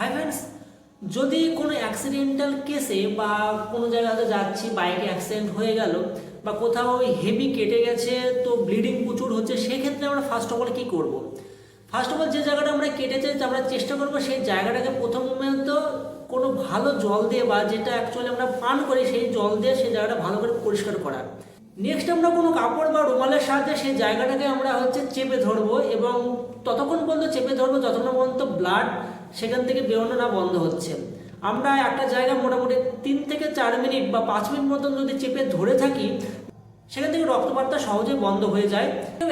Hi friends, যদি কোনো accidental কেসে বা কোনো জায়গাতে যাচ্ছি, বাইকে অ্যাক্সিডেন্ট হয়ে গেল বা কোথাও হেভি কেটে গেছে, তো ব্লিডিং প্রচুর হচ্ছে, সেক্ষেত্রে আমরা ফার্স্ট অফ অল কী করবো? ফার্স্ট অফ অল যে জায়গাটা আমরা কেটেছে আমরা চেষ্টা করবো সেই জায়গাটাকে প্রথমত কোনো ভালো জল দিয়ে, বা যেটা অ্যাকচুয়ালি আমরা পান করি সেই জল দিয়ে সেই জায়গাটা ভালো করে পরিষ্কার করা। নেক্সট আমরা কোনো কাপড় বা রুমালের সাহায্যে সেই জায়গাটাকে আমরা চেপে ধরবো, এবং ততক্ষণ পর্যন্ত চেপে ধরবো যতক্ষণ পর্যন্ত ব্লাড সেখান থেকে বেরোনো না বন্ধ হচ্ছে। আমরা একটা জায়গা মোটামুটি 3 থেকে 4 মিনিট বা 5 মিনিট মতন যদি চেপে ধরে থাকি, সেখান থেকে রক্তপাতটা সহজে বন্ধ হয়ে যায়।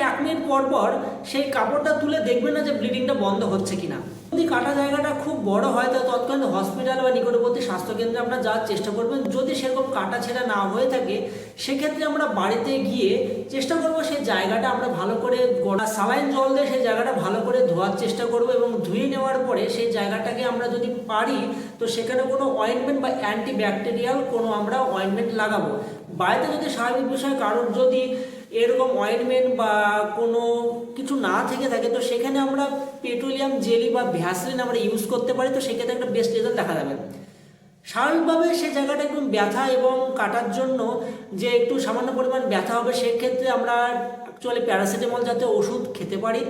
1 মিনিট পর পর সেই কাপড়টা তুলে দেখবেন না যে ব্লিডিংটা বন্ধ হচ্ছে কিনা। যদি কাটা জায়গাটা খুব বড় হয় তাহলে তৎক্ষণাৎ হসপিটাল বা নিকটবর্তী স্বাস্থ্যকেন্দ্রে আমরা যাওয়ার চেষ্টা করবেন। যদি সেরকম কাটা ছেঁড়া না হয়ে থাকে, সেক্ষেত্রে আমরা বাড়িতে গিয়ে চেষ্টা করব সেই জায়গাটা আমরা ভালো করে সালাইন জল দিয়ে সেই জায়গাটা ভালো করে ধোয়ার চেষ্টা করব, এবং ধুয়ে নেওয়ার পরে সেই জায়গাটাকে আমরা যদি পারি তো সেখানে কোনো অয়েন্টমেন্ট বা অ্যান্টিব্যাকটেরিয়াল কোনো আমরা অয়েন্টমেন্ট লাগাবো। বাড়িতে যদি স্বাভাবিক বিষয় কারোর যদি এরকম অয়েন্টমেন্ট বা কোনো কিছু না থেকে থাকে, তো সেখানে আমরা পেট্রোলিয়াম জেলি বা ভ্যাসলিন আমরা ইউজ করতে পারি, তো সেক্ষেত্রে একটা বেস্ট রেজাল্ট দেখা যাবে। স্বাভাবিকভাবে সেই জায়গাটা একটু ব্যথা এবং কাটার জন্য যে একটু সামান্য পরিমাণ ব্যথা হবে, সেক্ষেত্রে আমরা অ্যাকচুয়ালি প্যারাসিটামল জাতীয় ওষুধ খেতে পারি।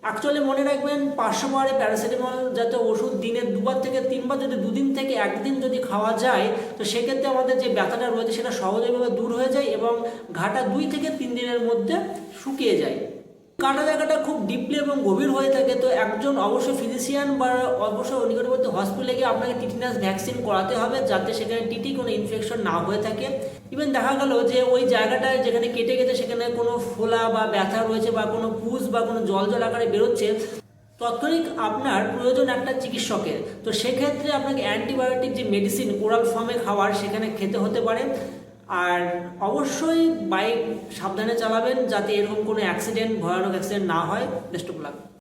অ্যাকচুয়ালি মনে রাখবেন, 500 পাওয়ারে প্যারাসিটামল জাতীয় ওষুধ দিনে 2বার থেকে 3বার, যদি 2 দিন থেকে 1 দিন যদি খাওয়া যায়, তো সেক্ষেত্রে আমাদের যে ব্যথাটা রয়েছে সেটা সহজেভাবে দূর হয়ে যায় এবং ঘাটা 2 থেকে 3 দিনের মধ্যে শুকিয়ে যায়। কাটা জায়গাটা খুব ডিপলি এবং গভীর হয়ে থাকে, তো একজন অবশ্যই ফিজিশিয়ান বা অবশ্যই নিকটবর্তী হসপিটালে গিয়ে আপনাকে টিটেনাস ভ্যাকসিন করাতে হবে, যাতে সেখানে টিটি কোনো ইনফেকশন না হয়ে থাকে। ইভেন দেখা গেল যে ওই জায়গাটায় যেখানে কেটে গেছে সেখানে কোনো ফোলা বা ব্যথা রয়েছে বা কোনো পুজ বা কোনো জল জল আকারে বেরোচ্ছে, তৎক্ষণিক আপনার প্রয়োজন একটা চিকিৎসকের। তো সেক্ষেত্রে আপনাকে অ্যান্টিবায়োটিক যে মেডিসিন ওরাল ফর্মে খাওয়ার সেখানে খেতে হতে পারে। আর অবশ্যই বাইক সাবধানে চালাবেন, যাতে এরকম কোনো ভয়ানক অ্যাক্সিডেন্ট না হয়। Best of luck.